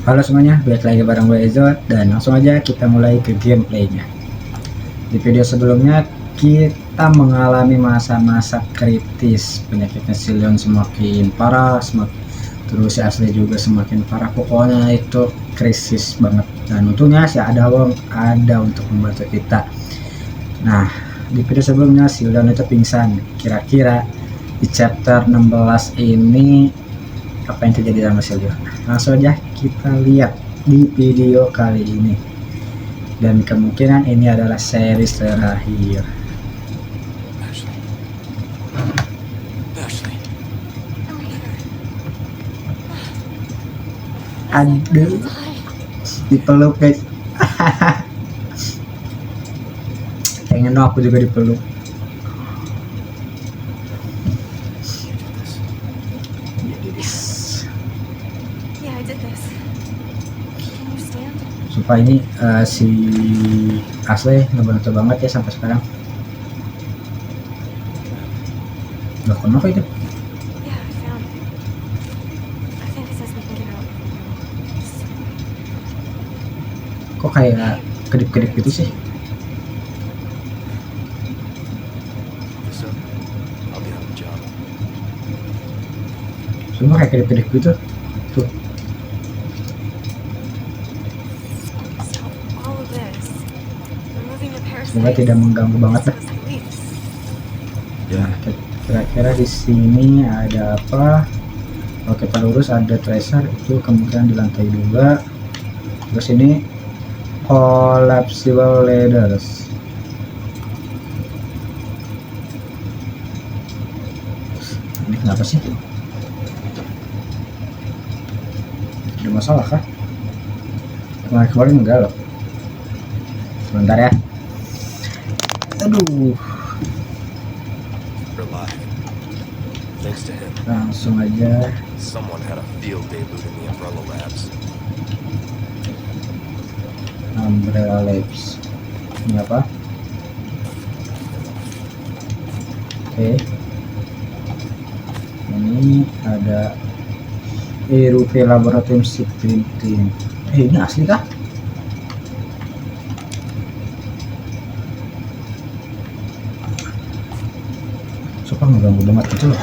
Halo semuanya, balik lagi bareng gue Ezot dan langsung aja kita mulai ke gameplaynya. Di video sebelumnya kita mengalami masa-masa kritis, penyakitnya si Leon semakin parah, terus si Ashley juga semakin parah. Pokoknya itu krisis banget dan untungnya si Adawong ada untuk membantu kita. Nah, di video sebelumnya si Leon itu pingsan. Kira-kira di chapter 16 ini apa yang terjadi sama si Leon? Langsung aja kita lihat di video kali ini, dan kemungkinan ini adalah series terakhir. Aduh, dipeluk guys. Pengen dong aku juga dipeluk. Sumpah ini si Ashley ngebantu banget ya sampai sekarang. Loh, kenapa itu? Kok kayak kedip-kedip gitu sih? Semua kayak kedip-kedip gitu. Tuh. Semoga tidak mengganggu banget lah. Nah, kira-kira di sini ada apa? Oke, Pak Lurus ada tracer itu kemungkinan di lantai 2. Terus ini collapsible ladders. Ini kenapa sih? Ada masalah kah? Kemarin enggak loh. Sebentar ya. Aduh. Langsung aja. Umbrella Labs. Ini apa? Oke. Ini ada ERUV Laboratorium Secret Team. Ini asli kah? Suka mengganggu banget gitu loh.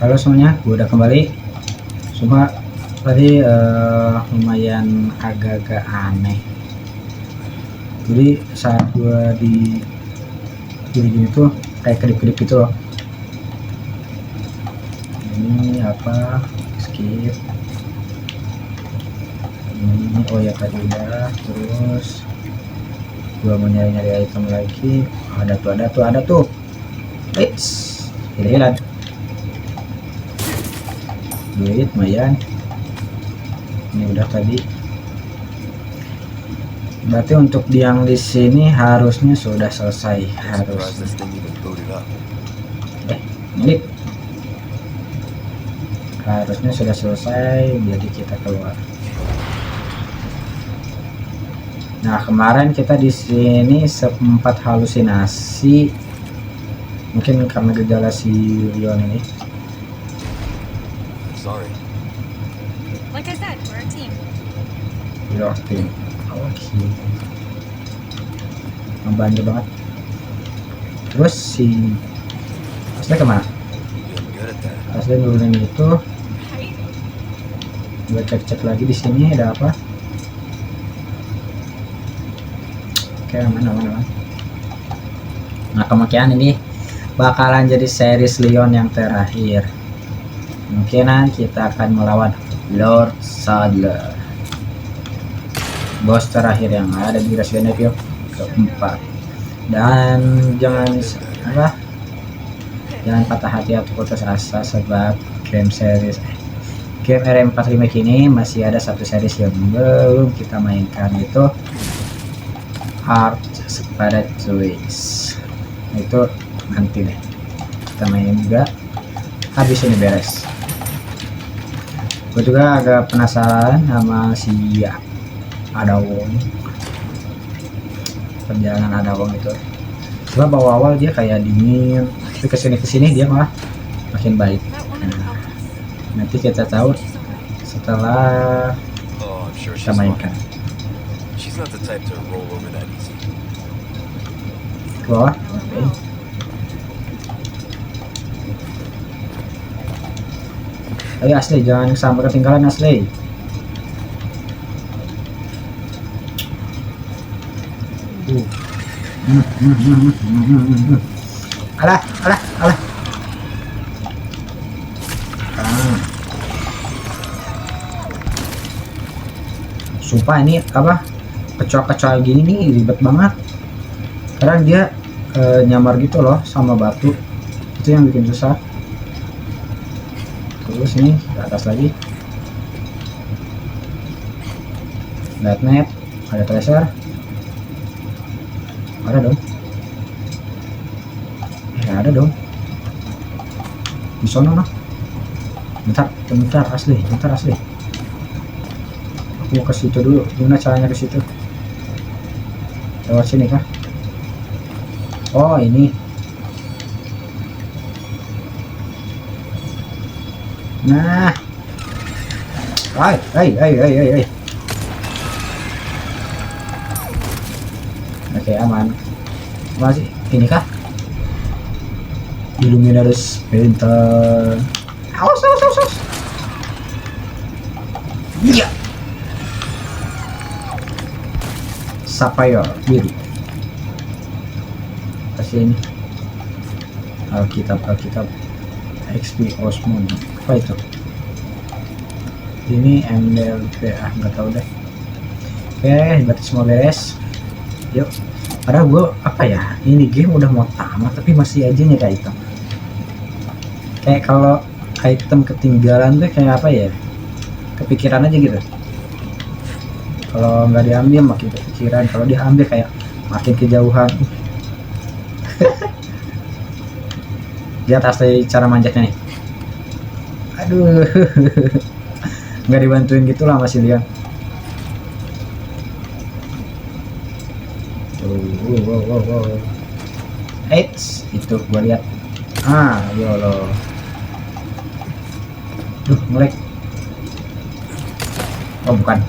Halo semuanya, gue udah kembali. Cuma tadi lumayan agak-agak aneh. Jadi saat gue di gini tuh kayak kedip-kedip gitu loh. Ini apa? Skip. Ini oh ya tadi udah. Terus gue mau nyari-nyari item lagi. Ada tuh. Hilang. Duit lumayan. Ini udah tadi. Berarti untuk yang di sini harusnya sudah selesai. Harusnya sudah selesai. Jadi kita keluar. Nah, kemarin kita di sini sempat halusinasi. Mungkin karena gejala si Leon ini. Like I said, we're a team. Your team. Oke. Membantu banget. Terus si Asli kemana? Asli nurunin itu. Gue cek lagi di sini ada apa? Oke, aman. Nah, kemungkinan ini bakalan jadi series Leon yang terakhir. Kemungkinan kita akan melawan Lord Sadler, bos terakhir yang ada di Resident Evil keempat. Dan jangan patah hati atau putus asa sebab game RM4 Remake ini masih ada satu series yang belum kita mainkan, itu Heart Spirit Twist. Itu nanti deh kita main juga habis ini beres. Gue juga agak penasaran sama si Adawong, perjalanan Adawong itu. Sebab awal-awal dia kayak dingin, tapi kesini dia malah makin baik. Nah, nanti kita tahu setelah Oh, I'm sure kita she's mainkan. fine. She's not the type to roll over that easy. Ke bawah. Oke. Ayo Asli, jangan sampai ketinggalan Asli. Alah, alah, alah. Sumpah ini apa, kecoa-kecoa gini nih ribet banget karena dia nyamar gitu loh sama batu, itu yang bikin susah. Terus ini ke atas lagi, light net, ada tracer, ada dong, ya ada dong di sono noh. Bentar Asli, aku ke situ dulu. Gimana caranya ke situ? Lewat sini kah? Oh ini. Nah, hai. Oke, aman. Masih ini kah? Illuminatus Painter. Awas. Iya. Sapphire biru. Kasih ini. Alkitab. XP Osmond. Apa itu? Ini MDLP, nggak tahu deh. Oke, berarti semua beres. Yuk. Padahal gue apa ya? Ini game udah mau tamat tapi masih aja nyari item. Kayak kalau item ketinggalan tuh kayak apa ya? Kepikiran aja gitu. Kalau nggak diambil makin kepikiran, kalau diambil kayak makin kejauhan. Lihat asli cara manjatnya nih. Aduh. Nggak dibantuin gitu lah masih Lian. Wow. Eits, itu gua lihat. Yolo. Duh, ngelek. Oh, bukan.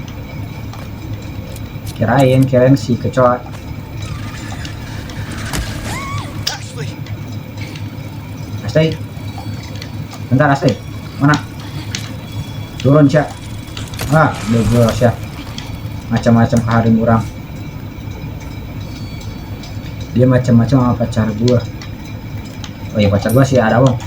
Kirain si kecoa. Asli. Bentar Asli. Mana? Turun Sya. Udah Sya. Macam-macam hari murang. Dia macam-macam sama pacar gua. Oh iya, pacar gua sih ada bang.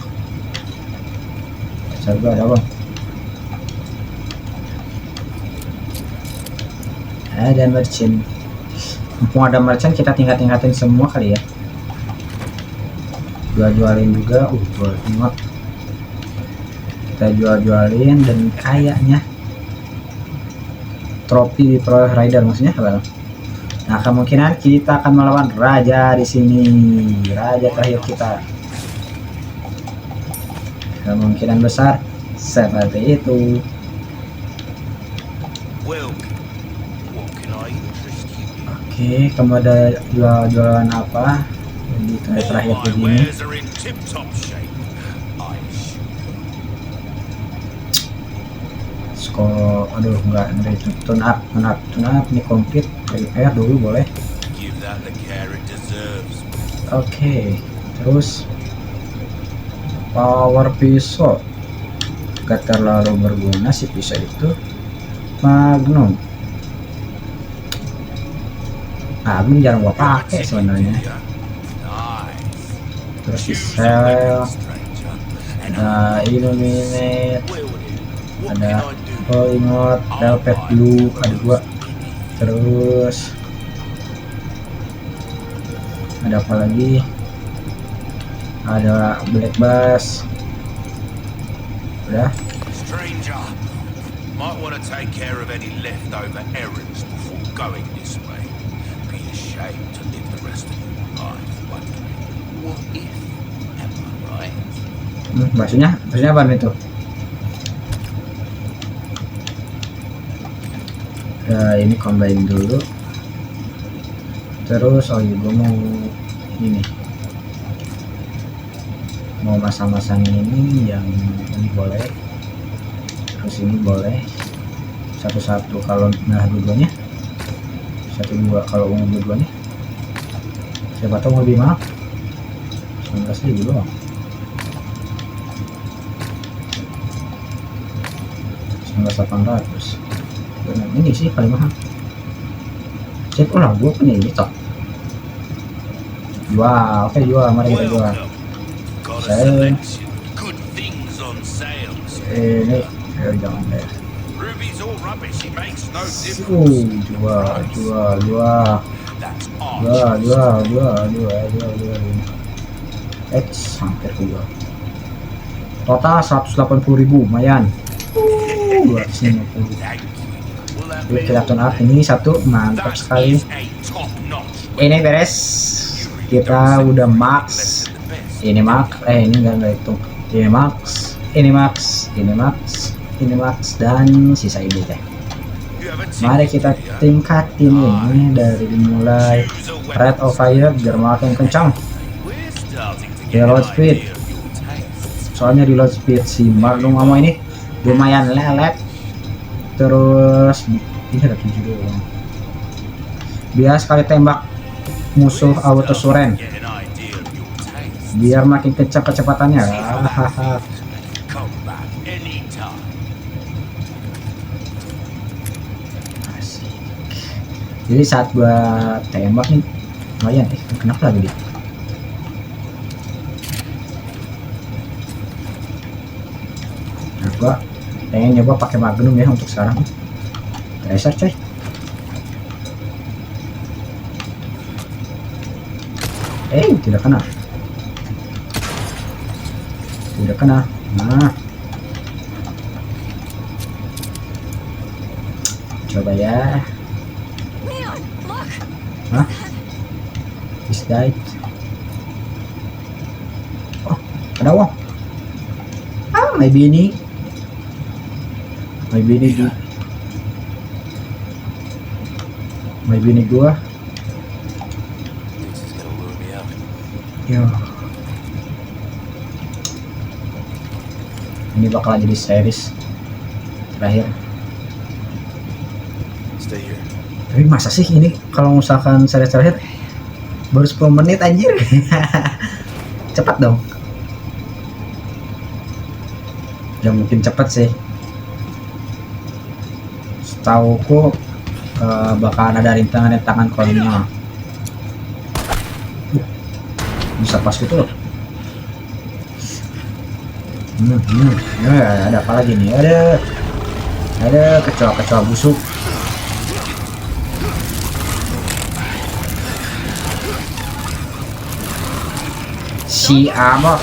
Ada merchant. Mumpung ada merchant, kita tingkatin semua kali ya. Jualin juga. Ingat. Kita jualin dan kayaknya trofi di Pro Rider maksudnya apa? Nah, kemungkinan kita akan melawan raja di sini, raja terakhir kita. Kemungkinan besar seperti itu. Oke, kamu ada jualan apa di kali terakhir begini? Aduh, enggak itu tune up ini komplit. Repair dulu boleh. Oke, terus power pisau gak terlalu berguna si pisau itu. Magnum jarang gua pakai sebenarnya. Terus si sel, ada illuminate, ada ingot, velvet blue, ada dua. Terus ada apa lagi? Ada black bass. Udah. Might want to take care of any leftover errands before going this way. Be ashamed to live the rest of your life wondering, what if? Am I right? Maksudnya apa itu? Ini combine dulu. Terus gue mau masang-masang ini yang ini boleh. ke sini boleh. Satu-satu kalau merah dua-duanya. 1-2 kalau ungu dua-duanya. Siapa tahu mau lebih mahal. 19.000 doang. 19.800. Benar, ini sih paling mahal. Cek ulang gua punya ini tok. Jual, oke jual, mari kita jual. Got a Saya selection. Good things on sales. ini jangan deh. Ruby's all rubbish. It makes no difference. Jual. That's Jual. Hampir jual. Total 180.000, lumayan. 250. Thank you. Will that Jadi be kita tune up ini satu, mantap That sekali. is a top-notch. Ini beres. Kita udah max. Ini max, ini enggak itu. Ini max dan sisa ini teh. You have a Mari ticket kita here. tingkatin ini dari mulai rate of fire biar makin kencang. We're starting to Ya, get an load speed. idea of your taste. Soalnya reload speed si Magnum Ammo ini lumayan lelet. Terus ini ada 7 doang. Biar sekali tembak musuh auto suren Get an idea of your taste. biar makin kencang kecepatannya. Hahaha. Come back anytime. Asik. Jadi saat gua tembak nih lumayan kenapa lagi dia? Nah, gua pengen nyoba pakai Magnum ya untuk sekarang. Tracer coy. Tidak kena. Nah, coba ya. Leon, look! Hah? Is died. Oh, ada uang. Maybe ini gua. Thinks he's gonna lure me out. Yo. Ini bakal jadi series terakhir. Stay here. Tapi masa sih ini kalau misalkan series terakhir baru 10 menit anjir. Cepat dong. Ya mungkin cepat sih. Setauku bakal ada rintangan koinnya. Bisa pas gitu loh. Ada apa lagi nih? Ada kecoa busuk. Si Amok.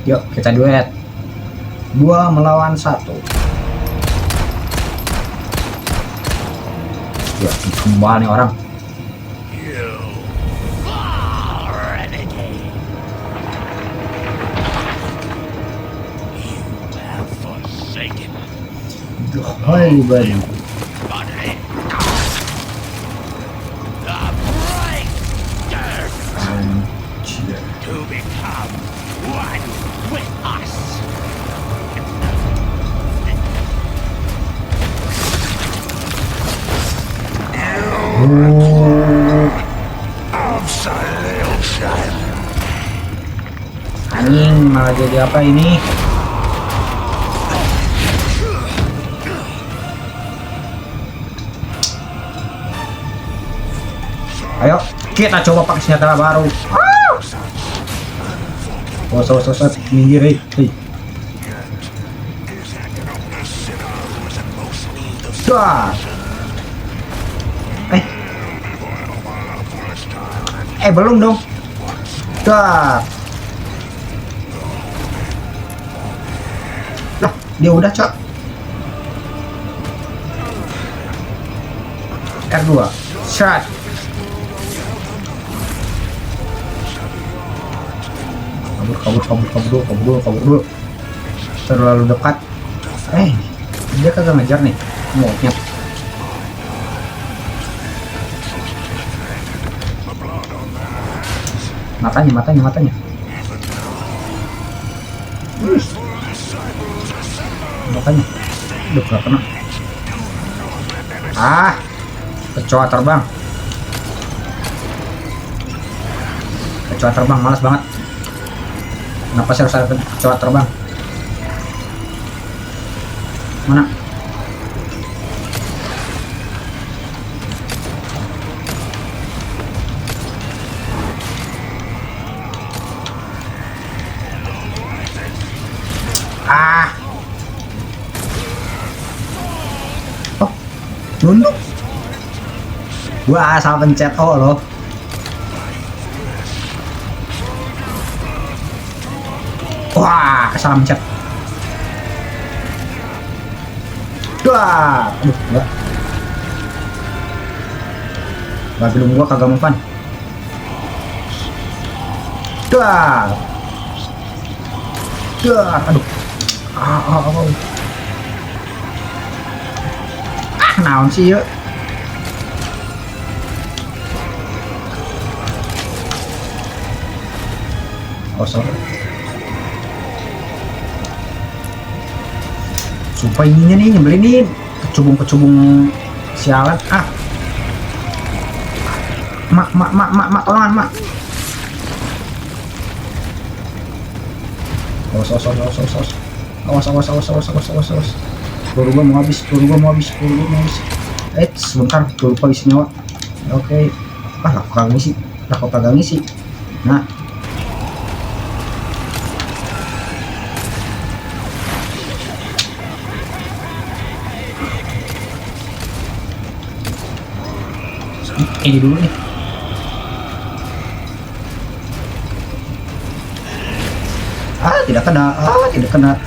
Yuk kita duet 2 melawan 1. Ya kembali nih orang. You are renegade. You have forsaken Hai buddy. body. The breaker Anjir. to become one with us. Absolution. Anjing malah jadi apa ini? Ayo kita coba pakai senjata baru. Oh, minggir, hei. Dah. Belum dong. Dah. Lah, dia udah, Cok. R2. Shot. Kabur dulu. Terlalu dekat. Dia kagak ngejar nih maunya. Matanya. Matanya. Duh, gak kena. Kecoa terbang. Malas banget. Kenapa sih harus ada kecoa terbang? Mana? Oh, nunduk. Gua asal pencet O loh. Wah, salah pencet. Wah, aduh, enggak. Belum gua kagak mempan. Aduh. Naon sih ya? Sorry. Sumpah ininya nih nyebelin nih, kecubung sialan. Mak, tolongan mak. Awas. Peluru gua mau habis. Sebentar, peluru gua isi nyawa. Oke. Lah kok kagak ngisi. Nah. Ini dulu nih. Tidak kena.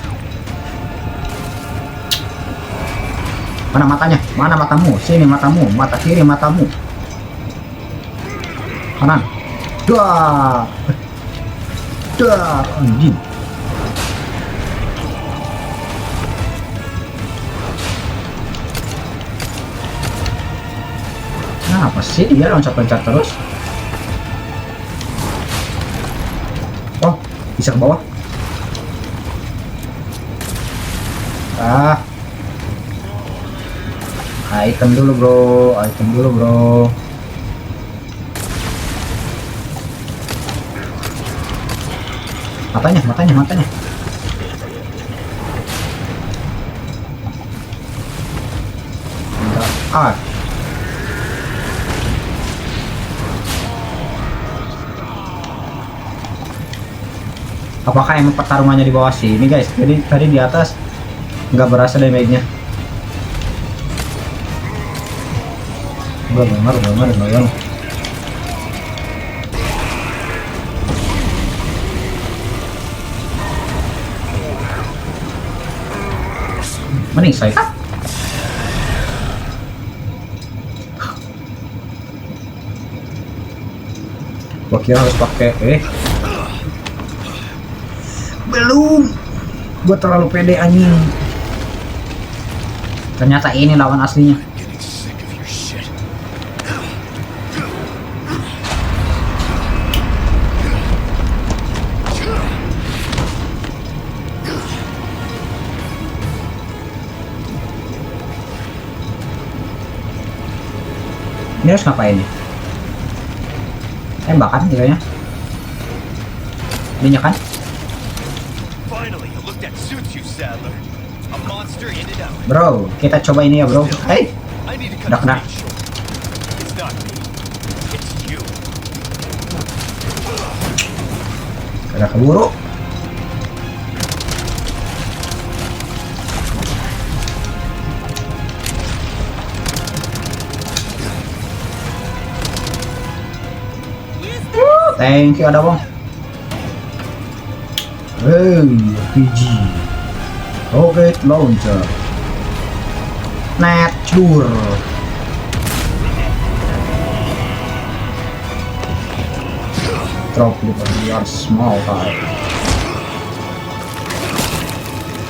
Mana matanya? Mana matamu? Sini matamu, mata kiri matamu. Kanan. Anjing. Apa sih dia loncat-loncat terus? Oh, bisa ke bawah. Item dulu bro. Matanya. Enggak. Apakah emang pertarungannya di bawah sini guys? Jadi tadi di atas nggak berasa damage-nya. Bener. Mending saya. Gua kira harus pakai belum. Gua terlalu pede anjing. Ternyata ini lawan aslinya. Ini harus ngapain nih? Tembakan kayaknya. Ini kan? Bro, kita coba ini ya bro. Udah kena. Kagak keburu. Thank you ada bang. RPG rocket launcher nature drop your small type.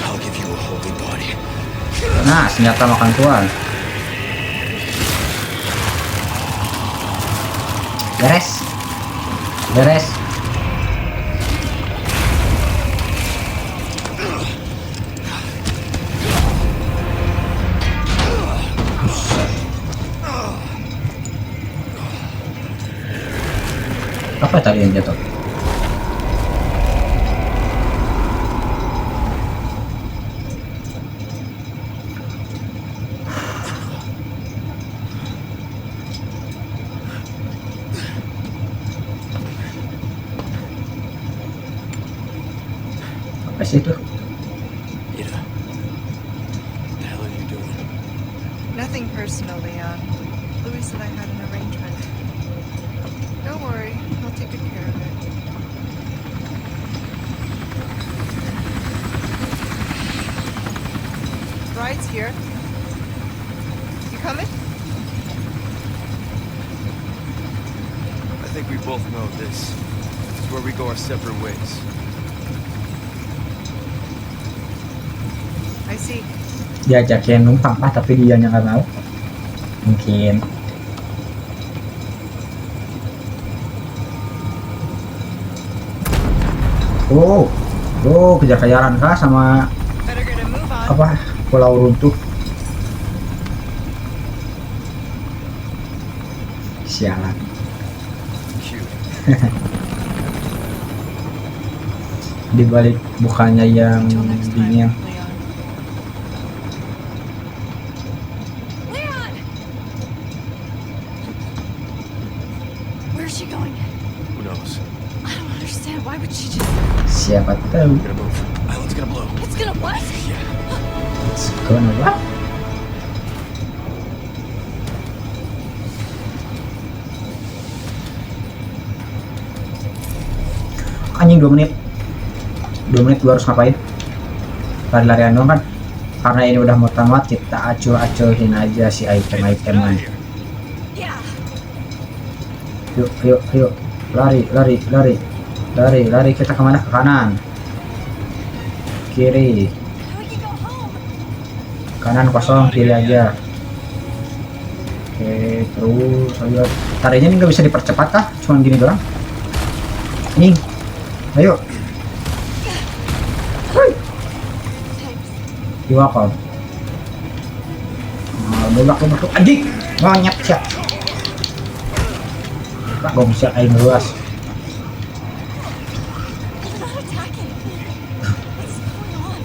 I'll give you a holy body. Nah, senjata makan tuan. Beres. Beres. Apa tadi yang jatuh? Apa sih itu? Ada, what the hell are you doing? Nothing personal, Leon. Louis said I had an arrangement. Don't worry, I'll take good care of it. Ride's here. You coming? I think we both know this is where we go our separate ways. I see. Diajakin numpang lah, tapi dia nggak mau. Mungkin. Kejar-kejaran kah sama Better get a move on. apa pulau runtuh. Sialan. Cute. Di balik bukannya yang Until next time, dingin. Leon. Leon! Where's she going? Who knows? I don't understand. Why would she just... Siapa tahu? We're gonna move. Island's gonna blow. It's gonna what? Yeah. It's gonna what? Anjing 2 menit. 2 menit gua harus ngapain? Lari-larian doang kan? Karena ini udah mau tamat, kita acul-aculin aja si Get out item-itemnya. of here. Yeah. Yuk. Lari. Kita kemana? Ke kanan. Kiri. We can go home. Kanan kosong, kiri aja. Oke, terus ayo. Tarinya ini nggak bisa dipercepat kah? Cuman gini doang. Nih. Ayo. Thanks. Welcome. Belak tuh anjing. Ngonyet siap. Tak gak bisa aing luas. They're not attacking. What's going on?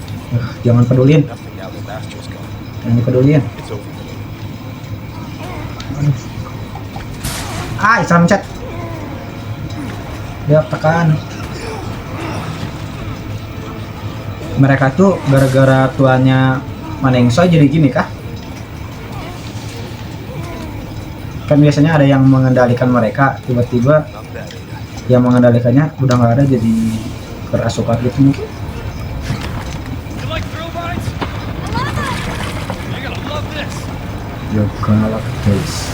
Jangan pedulin. Nothing now that Astro's gone. Jangan pedulin. It's over. Salah mencet. Dia tekan. Mereka tuh gara-gara tuannya Maningso jadi gini kah? Kan biasanya ada yang mengendalikan mereka, tiba-tiba Not bad, Ada. yang mengendalikannya udah nggak ada, jadi kerasukan gitu mungkin. You like thrill rides? You're gonna love this. You're gonna love this.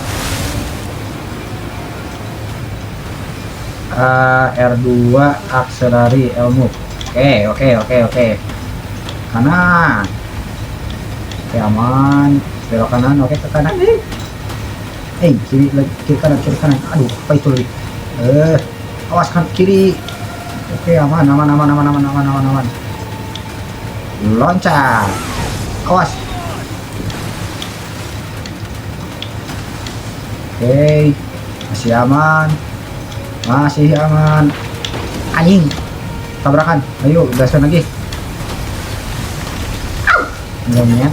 R2 akselerasi ilmu. Oke. Kanan. Oke, aman. Belok kanan, oke ke kanan nih. Kiri lagi, kiri kanan. Aduh, apa itu lagi? Awas kan kiri. Oke, aman. Loncat. Awas. Oke, masih aman. Anjing. Tabrakan. Ayo, gaskan lagi. Ngomongnya.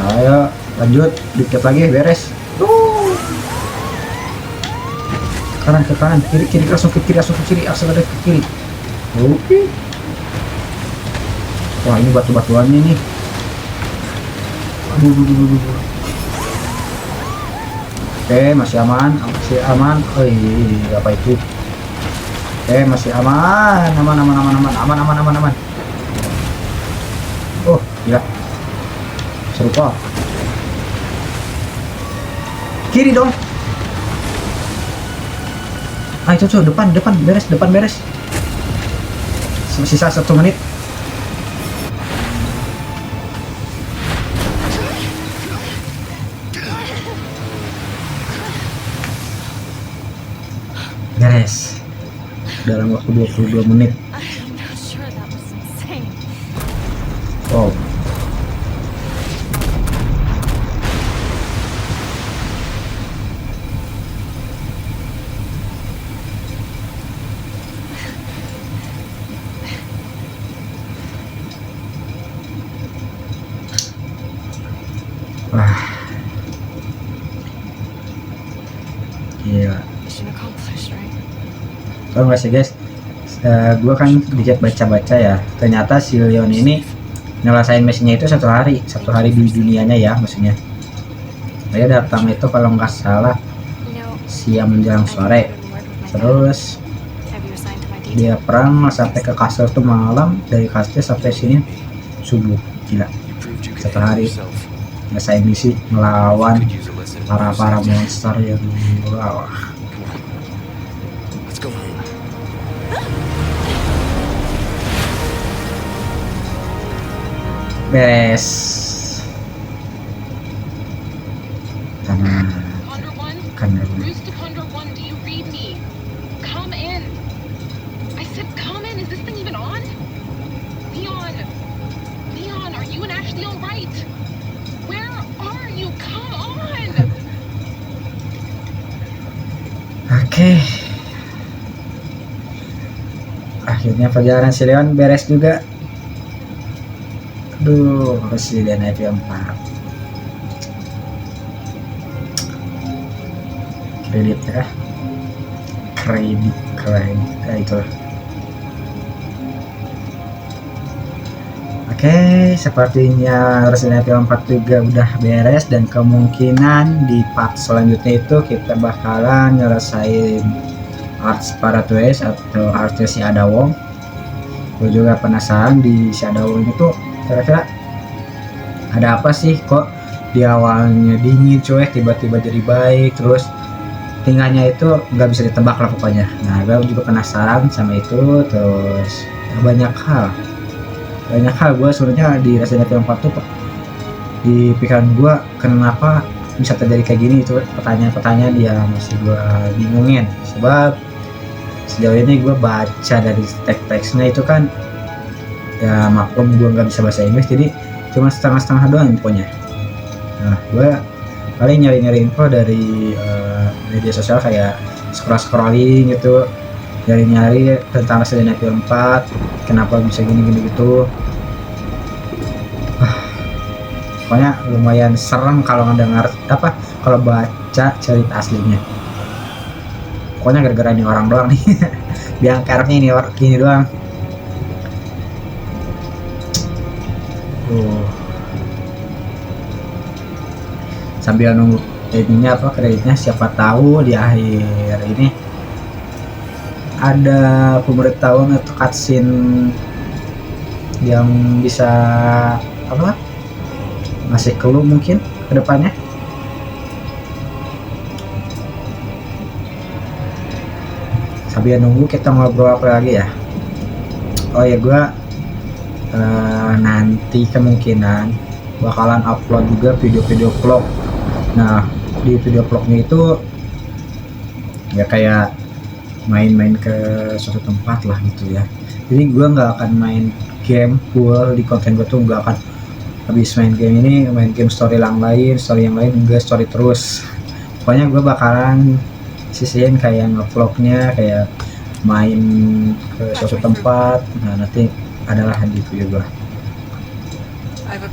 Ayo, lanjut. Dikit lagi, beres. Kanan ke kanan, kiri langsung ke kiri, akselerasi ke kiri. Oke. Wah, ini batu-batuannya nih. Aduh. Oke, masih aman. Apa itu? Oke, masih aman. Aman. Oh, gila. Serupa. Kiri dong. Ayo, depan beres. Sisa 1 menit. beres dalam waktu 22 menit. I'm not sure that was insane. Wow. Wah, gila. Mission accomplished, right? Tau gak sih guys, gue kan dikit baca-baca ya, ternyata si Leon ini nyelesain misinya itu satu hari di dunianya ya, maksudnya dia datang itu kalau nggak salah You know, siang menjelang sore, terus have you assigned to my detail? dia perang sampai ke kastil tuh malam, dari kastil sampai sini subuh. Gila, You proved you could satu handle hari yourself. nyelesain misi melawan Could use a lesson in para yourself. monster yang wah. Come on. Let's go home. Beres. Tenang, Condor One? kan Roost to Condor One, do you read me? Come in. I said come in. Is this thing even on? Leon. Leon, are you and Ashley all right? Where are you? Come on. Oke. Akhirnya perjalanan si Leon beres juga. Aduh, Resident Evil 4. Kredit ya. Kredit. Itu. Oke, sepertinya Resident Evil 4 juga udah beres dan kemungkinan di part selanjutnya itu kita bakalan nyelesain Arts Paradise atau Artsnya si Adawong. Gue juga penasaran di si Adawong itu kira-kira ada apa sih, kok di awalnya dingin cuek tiba-tiba jadi baik, terus tingkahnya itu nggak bisa ditebak lah pokoknya. Nah, gue juga penasaran sama itu. Terus banyak hal gue sebenarnya di Resident Evil 4 tuh di pikiran gue kenapa bisa terjadi kayak gini. Itu pertanyaan-pertanyaan yang masih gue bingungin, sebab sejauh ini gue baca dari teks-teksnya itu kan ya maklum gue nggak bisa bahasa Inggris, jadi cuma setengah-setengah doang infonya. Nah, gue paling nyari-nyari info dari media sosial kayak scrolling gitu, nyari-nyari tentang Resident Evil 4 kenapa bisa gini gitu. Pokoknya lumayan serem kalau ngedengar kalau baca cerita aslinya. Pokoknya gara-gara ini orang doang nih biang keroknya ini doang. Sambil nunggu ininya kreditnya, siapa tahu di akhir ini ada pemberitahuan atau cutscene yang bisa ngasih clue mungkin ke depannya. Sambil nunggu kita ngobrol apa lagi ya. Oh ya, gue nanti kemungkinan bakalan upload juga video-video vlog. Nah, di video vlognya itu ya kayak main-main ke suatu tempat lah gitu ya. Jadi gue nggak akan main game full di konten gue tuh, nggak akan habis main game ini main game story yang lain enggak, story terus. Pokoknya gue bakalan sisihin kayak nge-vlognya, kayak main ke suatu tempat. Nah, nanti adalah di video gue.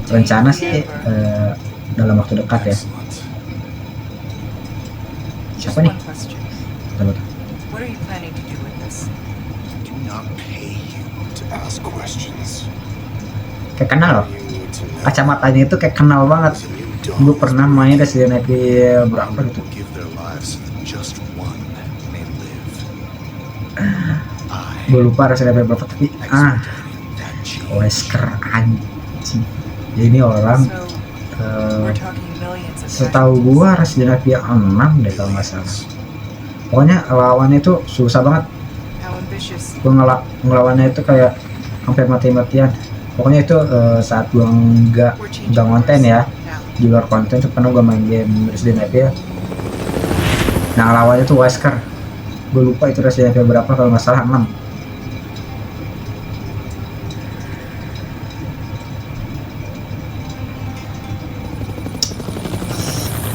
Rencana sih dalam waktu dekat ya. Siapa nih? What are you planning to do with this? Do not pay you to ask questions. Kayak kenal loh. You need to know Kacamatanya itu kayak kenal banget. there's a new Gue dawn. pernah main Resident Evil berapa gitu. Will give their lives so that just one may live. I Gue lupa Resident Evil berapa, tapi executed that change. Wesker anjing. Jadi ini orang So we're talking millions of setahu gua Resident Evil 6 deh kalau nggak salah. Pokoknya lawannya itu susah banget. How ambitious. Gua ngelawannya itu kayak hampir mati-matian. Pokoknya itu saat gua nggak konten ya, di luar konten tuh pernah gua main game Resident Evil. Nah, lawannya tuh Wesker. gue lupa itu Resident Evil berapa, kalau nggak salah 6.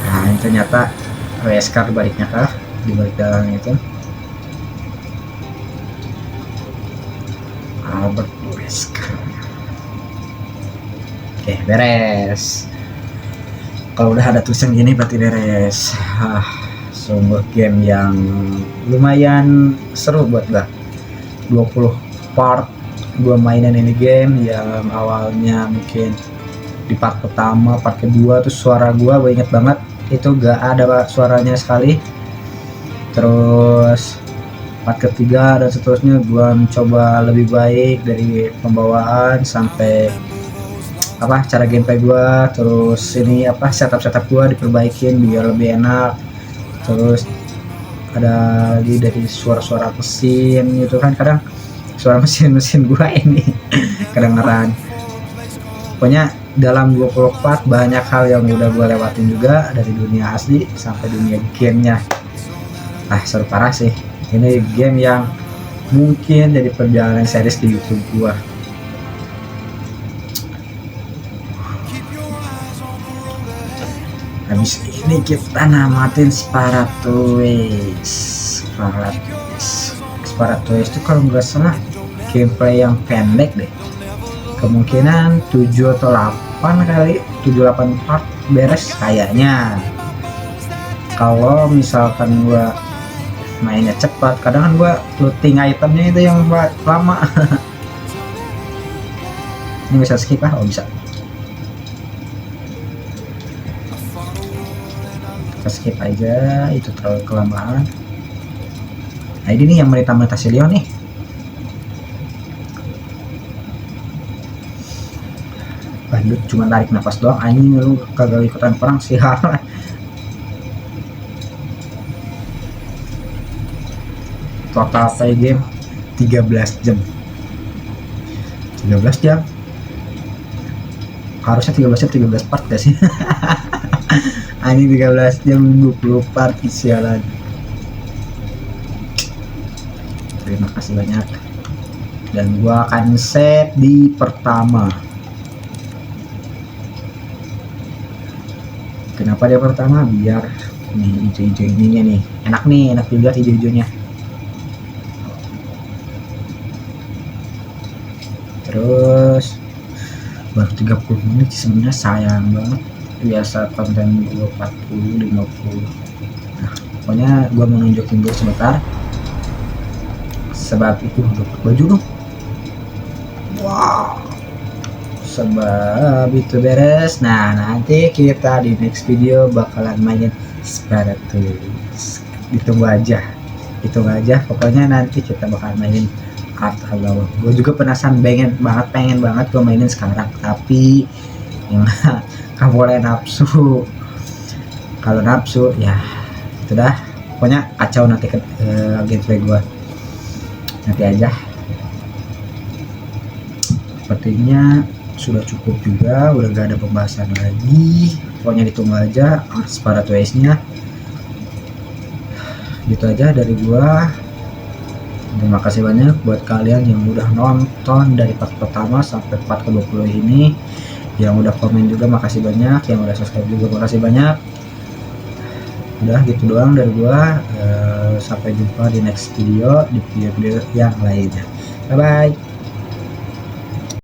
Nah ini ternyata Wesker baliknya kah, di balik dalam itu Albert Wesker. Oke, beres. Kalau udah ada tulisan gini berarti beres. Sungguh game yang lumayan seru buat gua. 20 part gua mainin ini game, yang awalnya mungkin di part pertama, part kedua tuh suara gua inget banget itu gak ada suaranya sekali. Terus part ketiga dan seterusnya gua mencoba lebih baik dari pembawaan sampai cara gameplay gua, terus ini setup gua diperbaikin biar lebih enak. Terus ada lagi dari suara-suara mesin gitu kan, kadang suara mesin gua ini kedengeran. Pokoknya dalam 20 part banyak hal yang udah gua lewatin juga, dari dunia asli sampai dunia gamenya. Seru parah sih. Ini game yang mungkin jadi perjalanan series di YouTube gua. Habis ini kita namatin Sparatoes. Sparatoes itu kalau nggak salah gameplay yang pendek deh. Kemungkinan 7 atau 8 kali, 7-8 part beres kayaknya. Kalau misalkan gua mainnya cepat, kadang kan gua looting itemnya itu yang lama. Ini bisa skip Oh bisa. Kita skip aja, itu terlalu kelamaan. Nah ini nih yang melintasi Leon nih. Bandut cuma tarik nafas doang, anjing lu kagak ikutan perang sih. Total play game 13 jam. 13 jam. Harusnya 13 jam 13 part gak sih? Anjing 13 jam 20 part, sialan. Terima kasih banyak. Dan gua akan save di pertama. Kenapa dia pertama? Biar nih hijau-hijau ininya nih enak dilihat hijau-hijaunya. Terus baru 30 menit sebenarnya, sayang banget. Biasa konten gue 40-50. Nah pokoknya gue mau nunjukin dulu sebentar, sebab itu dapat baju dong. Wow, sebab itu beres. Nah nanti kita di next video bakalan mainin Sparatoes. Ditunggu aja pokoknya nanti kita bakalan mainin Art Hollow. Gue juga penasaran, pengen banget gue mainin sekarang, tapi nggak boleh nafsu. Kalau nafsu ya itu dah, pokoknya kacau nanti gameplay gue. Nanti aja, sepertinya sudah cukup juga, udah gak ada pembahasan lagi. Pokoknya ditunggu aja Sparatoes nya. Gitu aja dari gua. Terima kasih banyak buat kalian yang udah nonton dari part pertama sampai part ke-20 ini. Yang udah komen juga makasih banyak, yang udah subscribe juga makasih banyak. Udah gitu doang dari gua. Sampai jumpa di next video, di video-video yang lainnya. Bye bye.